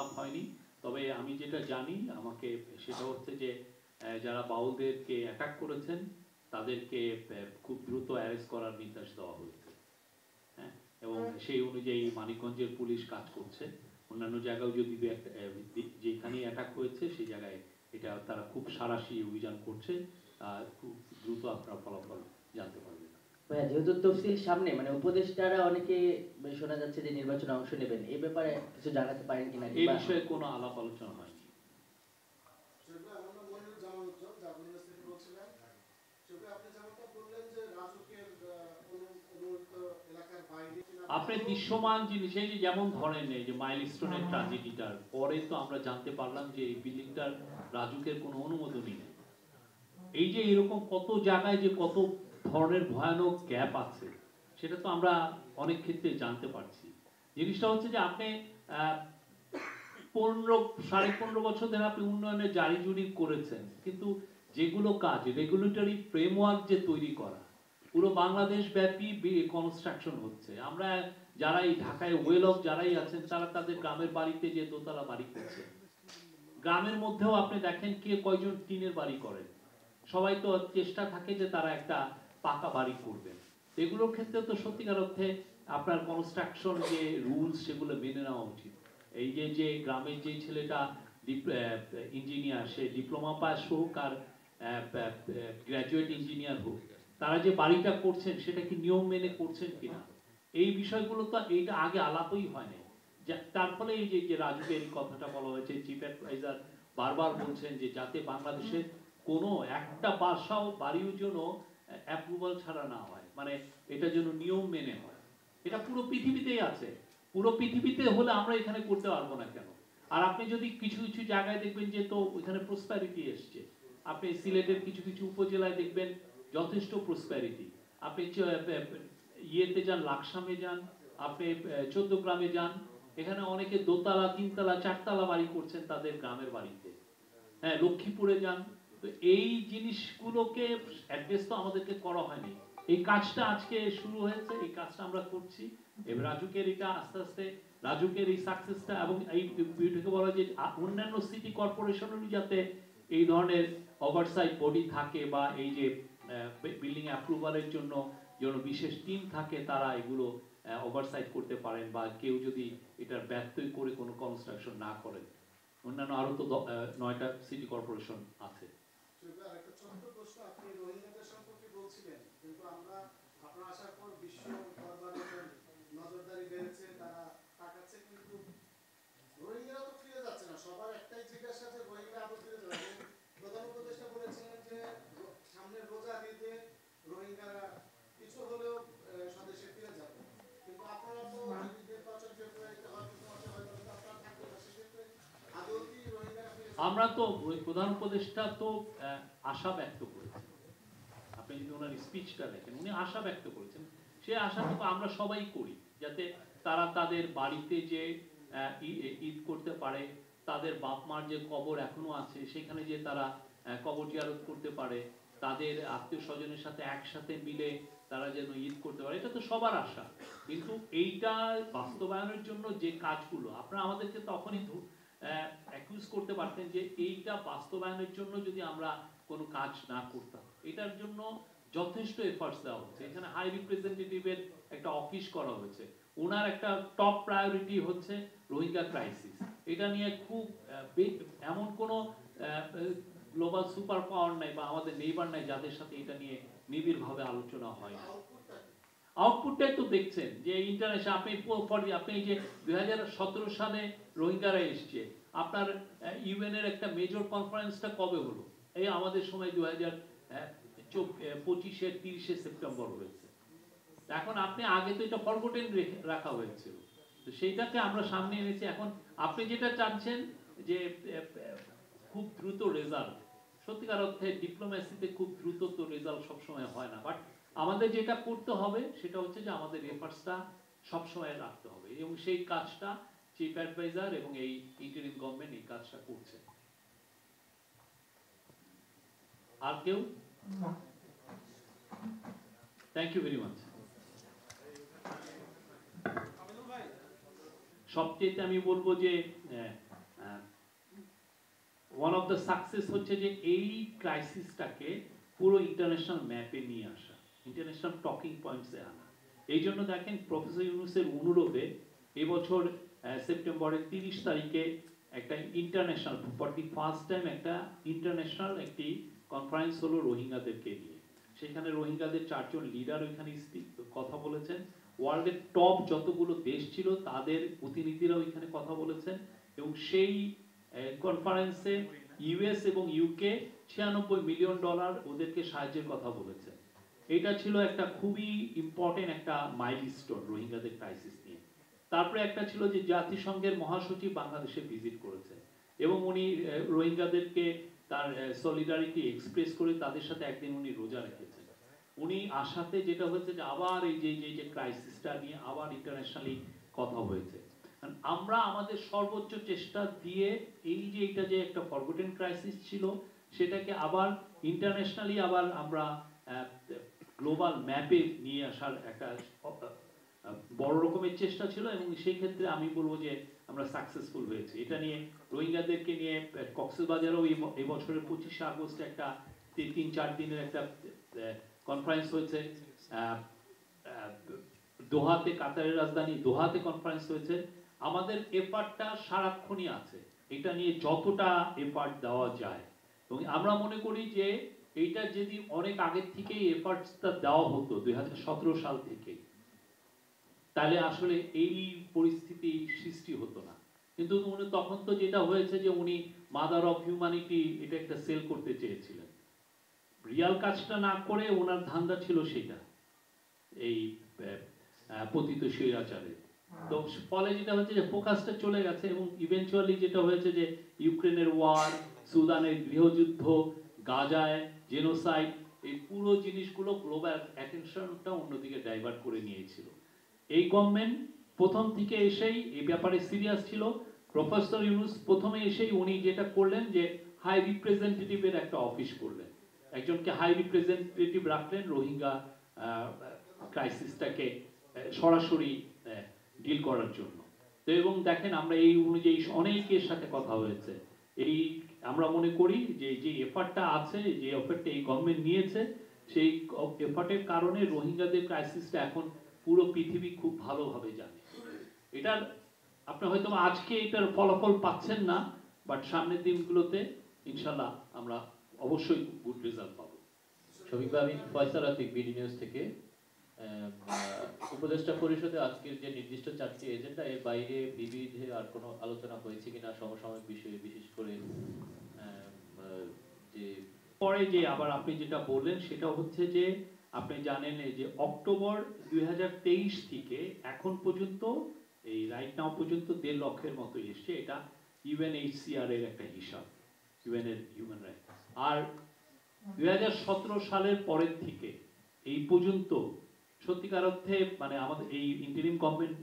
আলাপ হয়নি, তবে আমি যেটা জানি আমাকে সেটা হচ্ছে যে যারা বাউলদেরকে অ্যাটাক করেছেন তাদেরকে খুব দ্রুত অ্যারেস্ট করার নির্দেশ দেওয়া হয়েছে। হ্যাঁ, এবং সেই অনুযায়ী মানিকগঞ্জের পুলিশ কাজ করছে। অন্যান্য জায়গাও যদি যেখানেই অ্যাটাক হয়েছে সেই জায়গায় এটা তারা খুব সাঁড়াশি অভিযান করছে। খুব দ্রুত আপনারা ফলাফল জানতে পারবেন। যেহেতু তফসিল সামনে, মানে উপদেষ্টারা অনেকে শোনা যাচ্ছে যে নির্বাচনে অংশ নেবেন, এই ব্যাপারে কিছু জানাতে পারেন কিনা? এই বিষয়ে কোনো আলাপ আলোচনা হয়নি। আপনি দৃশ্যমান জিনিস, এই যে যেমন ধরেন এই যে মাইলস্টোনের ট্র্যাজেডিটার পরে তো আমরা জানতে পারলাম যে এই বিল্ডিংটার রাজুকের কোনো অনুমোদনই নেই। এই যে এরকম কত জায়গায় যে কত ধরনের ভয়ানক গ্যাপ আছে সেটা তো আমরা অনেক ক্ষেত্রে জানতে পারছি। জিনিসটা হচ্ছে যে আপনি 15.5 বছর ধরে আপনি উন্নয়নের জারি জুরি করেছেন, কিন্তু যেগুলো কাজ রেগুলেটরি ফ্রেমওয়ার্ক যে তৈরি করা পুরো বাংলাদেশ ব্যাপী কনস্ট্রাকশন হচ্ছে। আমরা যারা এই ঢাকায় ওয়েল অফ যারাই আছেন তারা তাদের গ্রামের বাড়িতে যে দোতলা বাড়ি করছে। গ্রামের মধ্যেও আপনি দেখেন কে কয়জন টিনের বাড়ি করেন, সবাই তো চেষ্টা থাকে যে তারা একটা পাকা বাড়ি করবেন। এগুলোর ক্ষেত্রে তো সত্যিকার অর্থে আপনার কনস্ট্রাকশন যে রুলস সেগুলো মেনে নেওয়া উচিত। এই যে গ্রামের যে ছেলেটা ইঞ্জিনিয়ার, সে ডিপ্লোমা পাস হোক আর গ্র্যাজুয়েট ইঞ্জিনিয়ার হোক, তারা যে বাড়িটা করছেন সেটা কি নিয়ম মেনে করছেন কিনা, এই বিষয়গুলো তো এইটা আগে আলাপই হয় না। তার ফলে এই যে রাজুকের কথাটা বলা হয়েছে, চিফ অ্যাডভাইজার বারবার বলছেন যে যাতে বাংলাদেশের কোনো একটা বাড়িও যেন অ্যাপ্রুভাল ছাড়া না হয়, মানে এটা যেন নিয়ম মেনে হয়। এটা পুরো পৃথিবীতেই আছে, পুরো পৃথিবীতে হলে আমরা এখানে করতে পারবো না কেন? আর আপনি যদি কিছু কিছু জায়গায় দেখবেন যে তো ওইখানে প্রসপ্যারিটি এসছে। আপনি সিলেটের কিছু কিছু উপজেলায় দেখবেন যথেষ্ট প্রসপ্যারিটি। আপনি ইয়েতে যান, লাকসামে যান, আপনি 14 গ্রামে যান, এখানে অনেকে দোতলা, তিনতলা, চারতলা বাড়ি করছেন তাদের গ্রামের বাড়িতে। হ্যাঁ, লক্ষ্মীপুরে যান। তো এই জিনিসগুলোকে অ্যাড্রেস তো আমাদেরকে করা হয়নি। এই কাজটা আজকে শুরু হয়েছে, এই কাজটা আমরা করছি। এবার রাজুকের এটা আস্তে আস্তে রাজুকের এই সাকসেসটা এবং এই বিউটিকে বলা যে অন্যান্য সিটি কর্পোরেশনেরও যাতে এই ধরনের ওভারসাইট বডি থাকে বা এই যে বিল্ডিং অ্যাপ্রুভালের জন্য বিশেষ টিম থাকে, তারা এগুলো ওভারসাইট করতে পারেন, বা কেউ যদি এটার ব্যত্যয় করে কোনো কনস্ট্রাকশন না করেন। অন্যান্য আরো তো 9টা সিটি কর্পোরেশন আছে। আরেকটা ছোট্ট প্রশ্ন, আপনি রোহিঙ্গাদের সম্পর্কে বলছিলেন, কিন্তু আমরা আপনার আসার পর বিশ্ব দরবারে নজরদারি বেড়েছে, তারা তাকাচ্ছে, কিন্তু রোহিঙ্গারা তো ফিরে যাচ্ছে না। সবার একটাই জিজ্ঞাসা যে রোহিঙ্গা আদৌ ফিরে যাবে। প্রধান উপদেষ্টা বলেছিলেন যে সামনের রোজার ঈদে রোহিঙ্গারা কিছু হলেও স্বদেশে ফিরে যাবে, কিন্তু আপনারা তো নির্বাচন ফেব্রুয়ারিতে হয়তো আপনারা থাকবেন না, সেক্ষেত্রে আদৌ কি রোহিঙ্গারা ফিরে? আমরা তো প্রধান উপদেষ্টা তো আশা ব্যক্ত করেছেন, আপনি যদি ওনার স্পিচটা দেখেন উনি আশা ব্যক্ত করেছেন। সে আশাটুকু আমরা সবাই করি, যাতে তারা তাদের বাড়িতে যে ঈদ করতে পারে, তাদের বাপ মার যে কবর এখনো আছে সেখানে যে তারা কবর জিয়ারত করতে পারে, তাদের আত্মীয় স্বজনের সাথে একসাথে মিলে তারা যেন ঈদ করতে পারে, এটা তো সবার আশা। কিন্তু এইটা বাস্তবায়নের জন্য যে কাজগুলো আপনারা আমাদেরকে তখনই অ্যাকিউজ করতে পারতেন যে এইটা বাস্তবায়নের জন্য যদি আমরা কোনো কাজ না করতাম। এটার জন্য যথেষ্ট এফার্টস দেওয়া হচ্ছে। এখানে হাই রিপ্রেজেন্টেটিভের একটা অফিস করা হয়েছে, ওনার একটা টপ প্রায়োরিটি হচ্ছে রোহিঙ্গা ক্রাইসিস। এটা নিয়ে খুব এমন কোনো গ্লোবাল সুপার পাওয়ার নাই বা আমাদের নেইবার নাই যাদের সাথে এটা নিয়ে নিবিড়ভাবে আলোচনা হয় না। আউটপুটটাই তো দেখছেন যে ইন্টারন্যাশনাল, আপনি যে 2017 সালে রোহিঙ্গারা এসছে, আপনার ইউএন এর একটা মেজর কনফারেন্সটা কবে হলো? এই আমাদের সময় 2025-এর 30 সেপ্টেম্বর হয়েছে। এখন আপনি আগে তো এটা ফরগটেন রাখা হয়েছিল, তো সেইটাকে আমরা সামনে এনেছি। এখন আপনি যেটা চাচ্ছেন যে খুব দ্রুত রেজাল্ট, সত্যিকার অর্থে ডিপ্লোম্যাসিতে খুব দ্রুত তো রেজাল্ট সবসময় হয় না, বাট আমাদের যেটা করতে হবে সেটা হচ্ছে যে আমাদের এফার্টসটা সবসময় রাখতে হবে, এবং সেই কাজটা চিফ অ্যাডভাইজার এবং এই ইন্টারিম গভর্নমেন্ট এই কাজটা করছে। আর কেউ? Thank you very much. সবচেয়ে আমি বলবো যে ওয়ান অফ দ্য সাকসেস হচ্ছে যে এই ক্রাইসিসটাকে পুরো ইন্টারন্যাশনাল ম্যাপে নিয়ে আসা, ইন্টারন্যাশনাল টকিং পয়েন্টসে আনা। এই জন্য দেখেন প্রফেসর ইউনূসের অনুরোধে এবছর সেপ্টেম্বরের 30 তারিখে একটা international, for the first time একটা ইন্টারন্যাশনাল একটি কনফারেন্স হলো রোহিঙ্গাদেরকে নিয়ে। সেখানে রোহিঙ্গাদের 4 জন লিডার ওইখানে কথা বলেছেন। ওয়ার্ল্ডের টপ যতগুলো দেশ ছিল তাদের প্রতিনিধিরা ওইখানে কথা বলেছেন, এবং সেই কনফারেন্সে ইউএস এবং ইউকে $96 মিলিয়ন ওদেরকে সাহায্যের কথা বলেছেন। এটা ছিল একটা খুবই ইম্পর্টেন্ট একটা মাইলস্টোন রোহিঙ্গাদের ক্রাইসিস নিয়ে। তারপরে একটা ছিল যে জাতিসংঘের মহাসচিব বাংলাদেশে ভিজিট করেছেন এবং উনি রোহিঙ্গাদেরকে তার সলিডারিটি এক্সপ্রেস করে তাদের সাথে একদিন উনি রোজা রেখেছেন। উনি আসাতে যেটা হয়েছে যে আবার এই যে ক্রাইসিসটা নিয়ে আবার ইন্টারন্যাশনালি কথা হয়েছে। আমরা আমাদের সর্বোচ্চ চেষ্টা দিয়ে এই যে এটা যে একটা ফরগটেন ক্রাইসিস ছিল সেটাকে আবার ইন্টারন্যাশনালি আবার আমরা গ্লোবাল ম্যাপে নিয়ে আসার একটা বড় রকমের চেষ্টা ছিল, এবং সেই ক্ষেত্রে আমি বলবো যে আমরা সাকসেসফুল হয়েছি। এটা নিয়ে রোহিঙ্গাদেরকে নিয়ে কক্সবাজারেও এই বছরের 25 আগস্ট একটা 3-4 দিনের একটা কনফারেন্স হয়েছে। দোহাতে, কাতারের রাজধানী দোহাতে কনফারেন্স হয়েছে। আমাদের এফার্টটা সারাক্ষণই আছে, এটা নিয়ে যতটা এফার্ট দেওয়া যায়, এবং আমরা মনে করি যে এইটা যদি অনেক আগের থেকেই এফার্টসটা দেওয়া হতো 2017 সাল থেকে, তাহলে আসলে এই পরিস্থিতি সৃষ্টি হতো না। কিন্তু উনি তখন তো যেটা হয়েছে যে উনি মাদার অফ হিউম্যানিটি এটা একটা সেল করতে চেয়েছিলেন, রিয়াল কাজটা না করে ওনার ধান্দা ছিল সেটা, এই পতিত স্বৈরাচারে। তো ফলে যেটা হচ্ছে যে ফোকাসটা চলে গেছে, এবং ইভেনচুয়ালি যেটা হয়েছে যে ইউক্রেনের ওয়ার, সুদানের গৃহযুদ্ধ, গাজায় জেনোসাইড, এই পুরো জিনিসগুলো গ্লোবাল অ্যাটেনশনটা অন্যদিকে ডাইভার্ট করে নিয়েছিল। এই গভর্নমেন্ট প্রথম থেকে এসেই এই ব্যাপারে সিরিয়াস ছিল। প্রফেসর ইউনূস প্রথমে এসেই উনি যেটা করলেন যে হাই রিপ্রেজেন্টেটিভের একটা অফিস করলেন, একজনকে হাই রিপ্রেজেন্টেটিভ রাখলেন রোহিঙ্গা ক্রাইসিসটাকে সরাসরি ডিল করার জন্য। তো এবং দেখেন আমরা এই অনুযায়ী অনেকের সাথে কথা হয়েছে। এই আমরা মনে করি যে যে এফার্টটা আছে, যে এফার্টটা এই গভর্নমেন্ট নিয়েছে, সেই এফার্টের কারণে রোহিঙ্গাদের ক্রাইসিসটা এখন পুরো পৃথিবী খুব ভালোভাবে জানে। এটার আপনি হয়তো আজকে এটার ফলাফল পাচ্ছেন না, বাট সামনের দিনগুলোতে ইনশাল্লাহ আমরা অবশ্যই গুড রেজাল্ট পাবো। শফিক ভাই, আমি ফয়সাল আতিক, বিডি নিউজ থেকে। উপদেষ্টা পরিষদে আজকের যে নির্দিষ্ট 4টি এজেন্ডা, এর বাইরে বিবিধ আর কোনো আলোচনা হয়েছে কিনা সমসাময়িক বিষয়ে, বিশেষ করে যে পরে যে আবার আপনি যেটা বললেন সেটা হচ্ছে যে আপনি জানেন যে অক্টোবর 2023 থেকে এখন পর্যন্ত এই রাইট নাও পর্যন্ত 1.5 লক্ষের মতো এসছে। এটা ইউএনএইচসিআর এর একটা হিসাব, ইউএন এর হিউম্যান রাইট। আর 2017 সালের পরের থেকে এই পর্যন্ত সত্যিকার অর্থে মানে আমাদের এই ইন্টারিম গভর্নমেন্ট